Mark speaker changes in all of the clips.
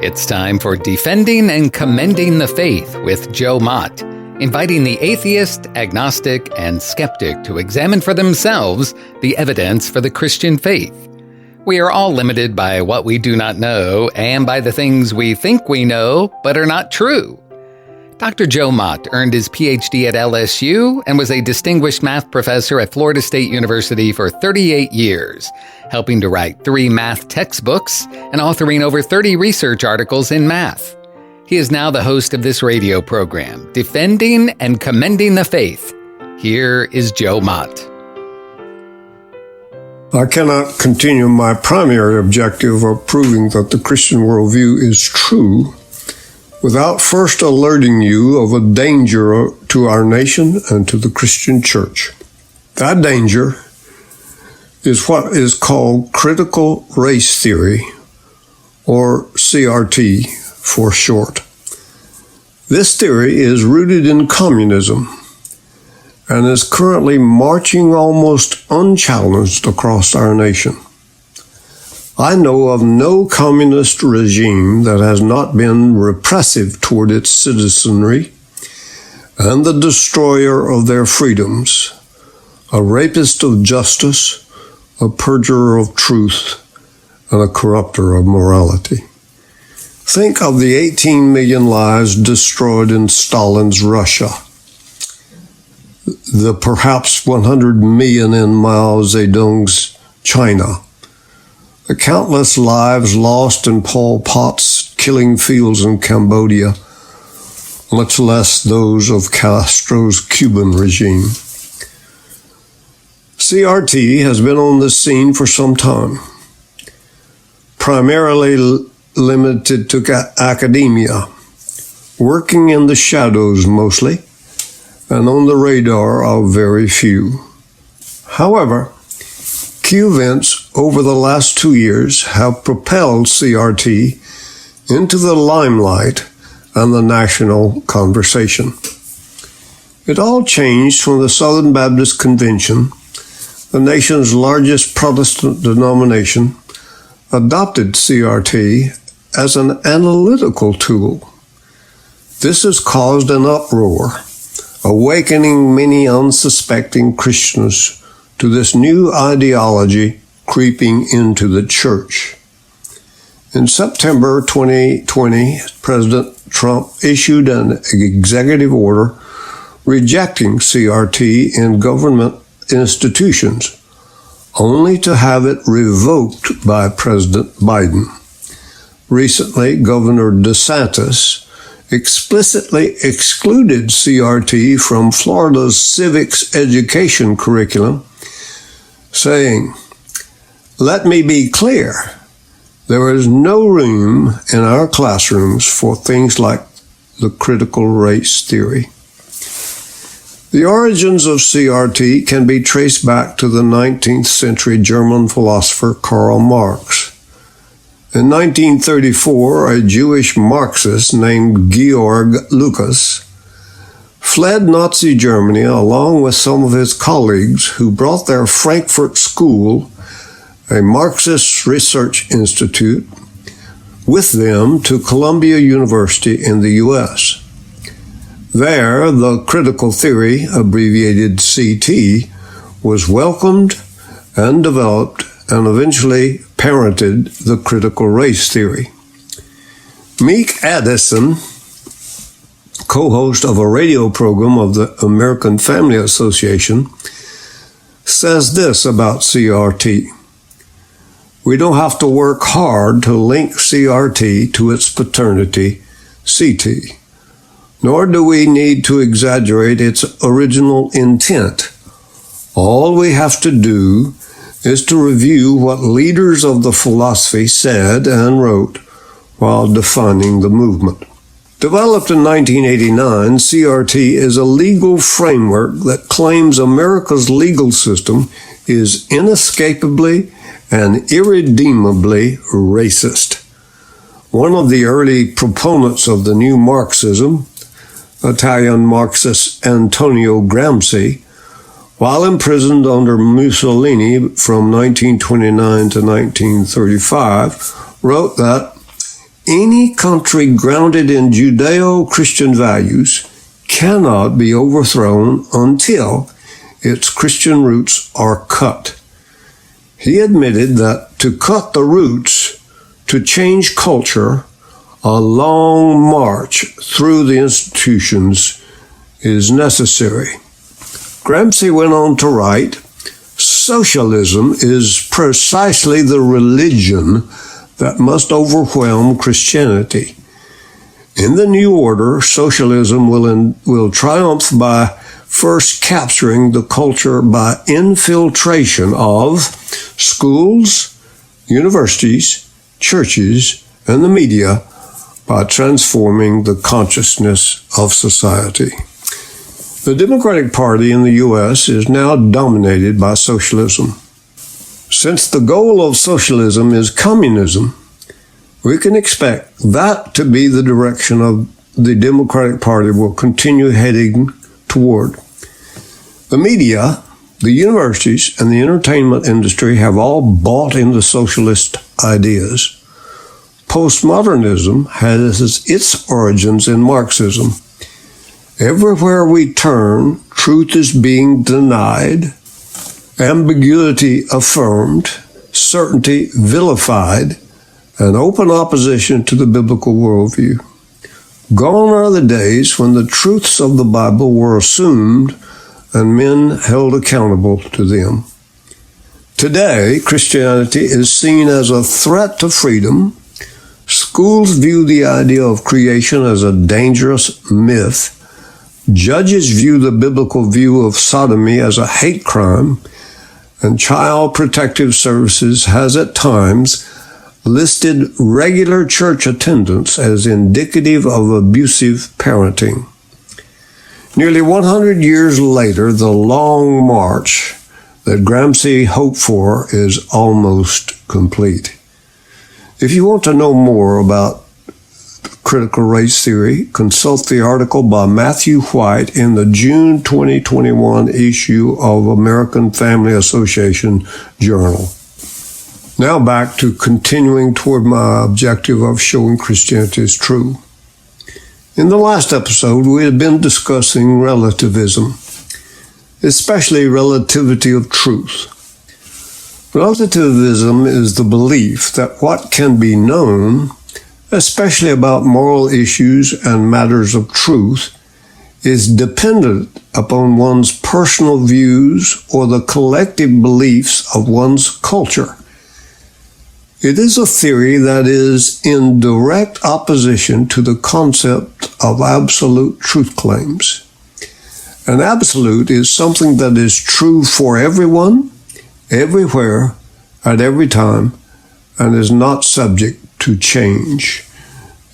Speaker 1: It's time for Defending and Commending the Faith with Joe Mott, inviting the atheist, agnostic, and skeptic to examine for themselves the evidence for the Christian faith. We are all limited by what we do not know and by the things we think we know but are not true. Dr. Joe Mott earned his PhD at LSU and was a distinguished math professor at Florida State University for 38 years, helping to write 3 math textbooks and authoring over 30 research articles in math. He is now the host of this radio program, Defending and Commending the Faith. Here is Joe Mott.
Speaker 2: I cannot continue my primary objective of proving that the Christian worldview is true without first alerting you of a danger to our nation and to the Christian church. That danger is what is called critical race theory, or CRT for short. This theory is rooted in communism and is currently marching almost unchallenged across our nation. I know of no communist regime that has not been repressive toward its citizenry and the destroyer of their freedoms, a rapist of justice, a perjurer of truth, and a corrupter of morality. Think of the 18 million lives destroyed in Stalin's Russia, the perhaps 100 million in Mao Zedong's China, the countless lives lost in Pol Pot's killing fields in Cambodia, much less those of Castro's Cuban regime. CRT has been on the scene for some time, primarily limited to academia, working in the shadows mostly, and on the radar of very few. However, Q events over the last 2 years have propelled CRT into the limelight and the national conversation. It all changed when the Southern Baptist Convention, the nation's largest Protestant denomination, adopted CRT as an analytical tool. This has caused an uproar, awakening many unsuspecting Christians to this new ideology creeping into the church. In September 2020, President Trump issued an executive order rejecting CRT in government institutions, only to have it revoked by President Biden. Recently, Governor DeSantis explicitly excluded CRT from Florida's civics education curriculum, saying, "Let me be clear, there is no room in our classrooms for things like the critical race theory." The origins of CRT can be traced back to the 19th century German philosopher Karl Marx. In 1934, a Jewish Marxist named Georg Lucas fled Nazi Germany along with some of his colleagues who brought their Frankfurt School, a Marxist research institute, with them to Columbia University in the U.S. There, the critical theory, abbreviated CT, was welcomed and developed and eventually parented the critical race theory. Meek Addison, co-host of a radio program of the American Family Association, says this about CRT. "We don't have to work hard to link CRT to its paternity, CT, nor do we need to exaggerate its original intent. All we have to do is to review what leaders of the philosophy said and wrote while defining the movement." Developed in 1989, CRT is a legal framework that claims America's legal system is inescapably and irredeemably racist. One of the early proponents of the new Marxism, Italian Marxist Antonio Gramsci, while imprisoned under Mussolini from 1929 to 1935, wrote that any country grounded in Judeo-Christian values cannot be overthrown until its Christian roots are cut. He admitted that to cut the roots, to change culture, a long march through the institutions is necessary. Gramsci went on to write, "Socialism is precisely the religion that must overwhelm Christianity. In the new order, socialism will triumph by first capturing the culture by infiltration of schools, universities, churches, and the media by transforming the consciousness of society." The Democratic Party in the U.S. is now dominated by socialism. Since the goal of socialism is communism, we can expect that to be the direction of the Democratic Party will continue heading toward. The media, the universities, and the entertainment industry have all bought into socialist ideas. Postmodernism has its origins in Marxism. Everywhere we turn, truth is being denied, ambiguity affirmed, certainty vilified, and open opposition to the biblical worldview. Gone are the days when the truths of the Bible were assumed and men held accountable to them. Today, Christianity is seen as a threat to freedom. Schools view the idea of creation as a dangerous myth. Judges view the biblical view of sodomy as a hate crime, and Child Protective Services has at times listed regular church attendance as indicative of abusive parenting. Nearly 100 years later, the long march that Gramsci hoped for is almost complete. If you want to know more about critical race theory, consult the article by Matthew White in the June 2021 issue of American Family Association Journal. Now back to continuing toward my objective of showing Christianity is true. In the last episode, we had been discussing relativism, especially relativity of truth. Relativism is the belief that what can be known, especially about moral issues and matters of truth, is dependent upon one's personal views or the collective beliefs of one's culture. It is a theory that is in direct opposition to the concept of absolute truth claims. An absolute is something that is true for everyone, everywhere, at every time, and is not subject to change.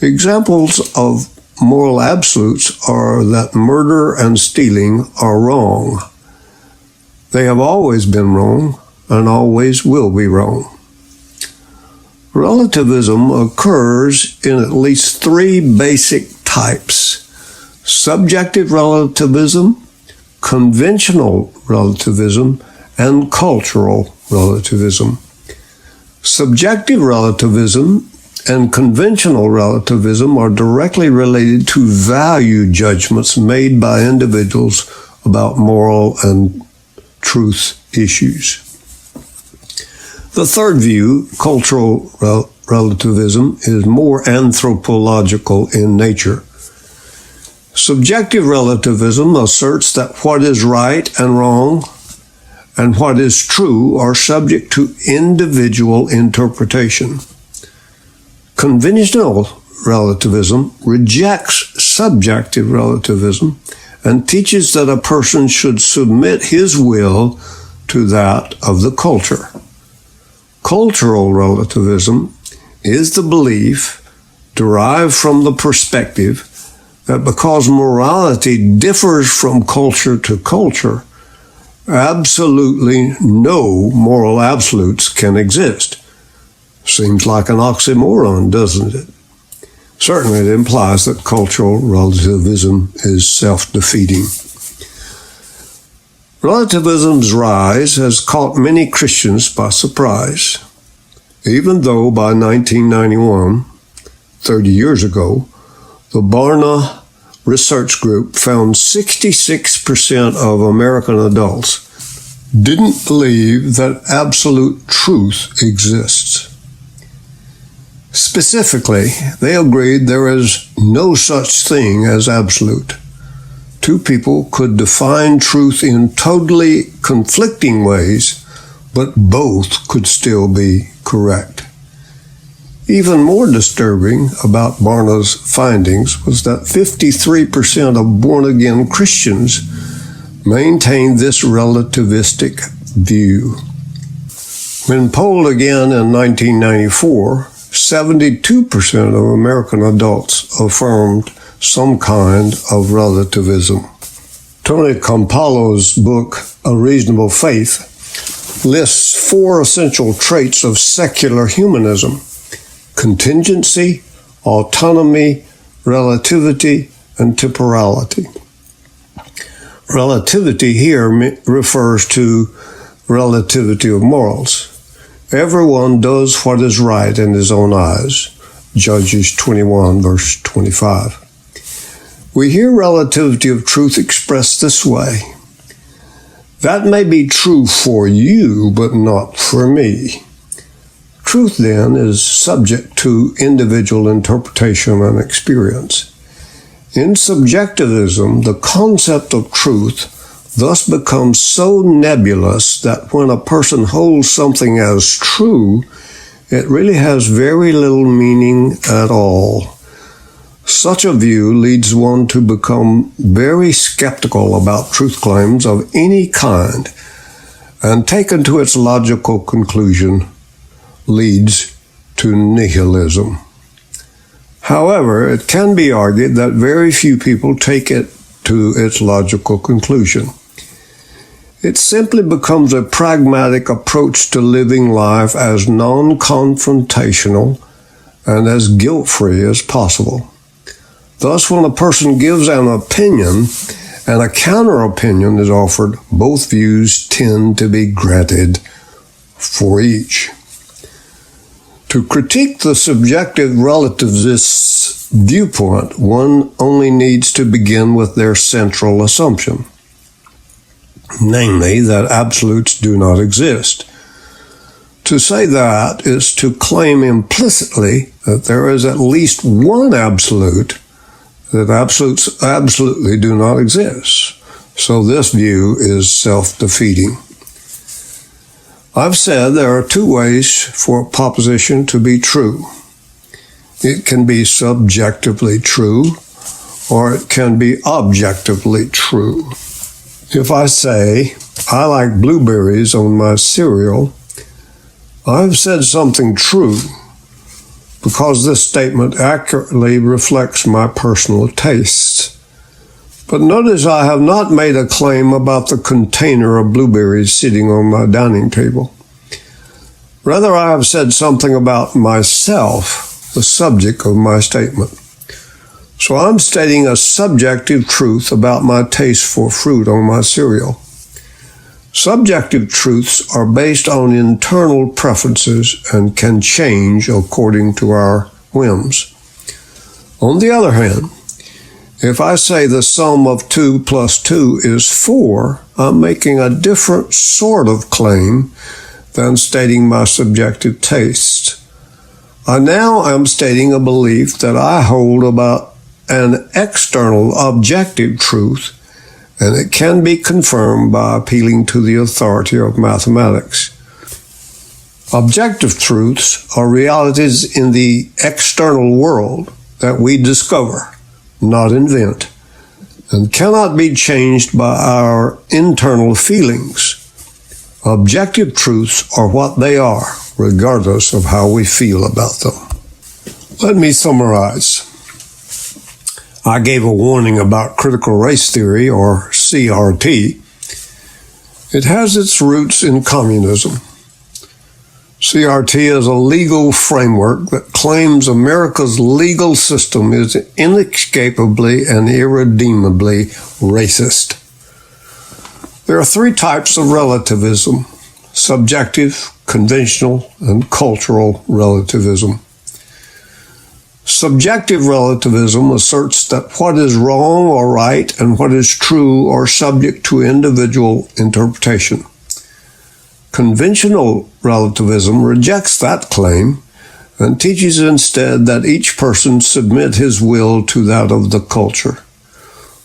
Speaker 2: Examples of moral absolutes are that murder and stealing are wrong. They have always been wrong and always will be wrong. Relativism occurs in at least three basic types: subjective relativism, conventional relativism, and cultural relativism. Subjective relativism and conventional relativism are directly related to value judgments made by individuals about moral and truth issues. The third view, cultural relativism, is more anthropological in nature. Subjective relativism asserts that what is right and wrong and what is true are subject to individual interpretation. Conventional relativism rejects subjective relativism and teaches that a person should submit his will to that of the culture. Cultural relativism is the belief, derived from the perspective, that because morality differs from culture to culture, absolutely no moral absolutes can exist. Seems like an oxymoron, doesn't it? Certainly it implies that cultural relativism is self-defeating. Relativism's rise has caught many Christians by surprise, even though by 1991, 30 years ago, the Barna Research Group found 66% of American adults didn't believe that absolute truth exists. Specifically, they agreed there is no such thing as absolute. Two people could define truth in totally conflicting ways, but both could still be correct. Even more disturbing about Barna's findings was that 53% of born-again Christians maintained this relativistic view. When polled again in 1994, 72% of American adults affirmed some kind of relativism. Tony Campolo's book, A Reasonable Faith, lists 4 essential traits of secular humanism: contingency, autonomy, relativity, and temporality. Relativity here refers to relativity of morals. Everyone does what is right in his own eyes. Judges 21, verse 25. We hear relativity of truth expressed this way: that may be true for you, but not for me. Truth, then, is subject to individual interpretation and experience. In subjectivism, the concept of truth thus becomes so nebulous that when a person holds something as true, it really has very little meaning at all. Such a view leads one to become very skeptical about truth claims of any kind, and taken to its logical conclusion, leads to nihilism. However, it can be argued that very few people take it to its logical conclusion. It simply becomes a pragmatic approach to living life as non-confrontational and as guilt-free as possible. Thus, when a person gives an opinion and a counter-opinion is offered, both views tend to be granted for each. To critique the subjective relativist's viewpoint, one only needs to begin with their central assumption, namely that absolutes do not exist. To say that is to claim implicitly that there is at least one absolute, that absolutes absolutely do not exist. So this view is self-defeating. I've said there are 2 ways for a proposition to be true. It can be subjectively true, or it can be objectively true. If I say, I like blueberries on my cereal, I've said something true, because this statement accurately reflects my personal tastes. But notice I have not made a claim about the container of blueberries sitting on my dining table. Rather, I have said something about myself, the subject of my statement. So I'm stating a subjective truth about my taste for fruit on my cereal. Subjective truths are based on internal preferences and can change according to our whims. On the other hand, if I say the sum of 2 plus 2 is 4, I'm making a different sort of claim than stating my subjective taste. I now am stating a belief that I hold about an external objective truth, and it can be confirmed by appealing to the authority of mathematics. Objective truths are realities in the external world that we discover, not invent, and cannot be changed by our internal feelings. Objective truths are what they are, regardless of how we feel about them. Let me summarize. I gave a warning about critical race theory, or CRT. It has its roots in communism. CRT is a legal framework that claims America's legal system is inescapably and irredeemably racist. There are 3 types of relativism: subjective, conventional, and cultural relativism. Subjective relativism asserts that what is wrong or right and what is true are subject to individual interpretation. Conventional relativism rejects that claim and teaches instead that each person submit his will to that of the culture.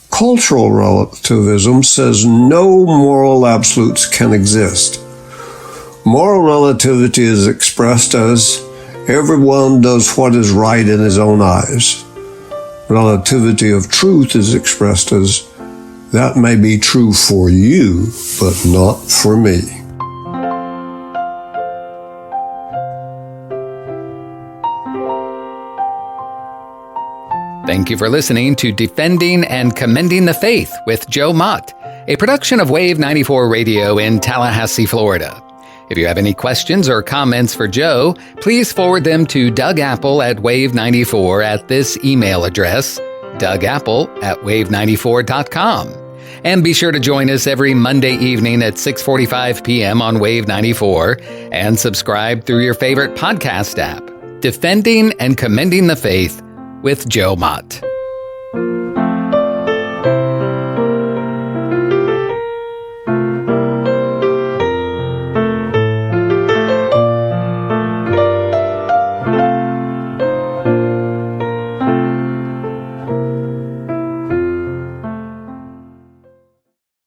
Speaker 2: Cultural relativism says no moral absolutes can exist. Moral relativity is expressed as everyone does what is right in his own eyes. Relativity of truth is expressed as that may be true for you, but not for me.
Speaker 1: Thank you for listening to Defending and Commending the Faith with Joe Mott, a production of Wave 94 Radio in Tallahassee, Florida. If you have any questions or comments for Joe, please forward them to Doug Apple at Wave94 at this email address, dougapple@wave94.com. And be sure to join us every Monday evening at 6:45 p.m. on Wave 94 and subscribe through your favorite podcast app. Defending and Commending the Faith with Joe Mott.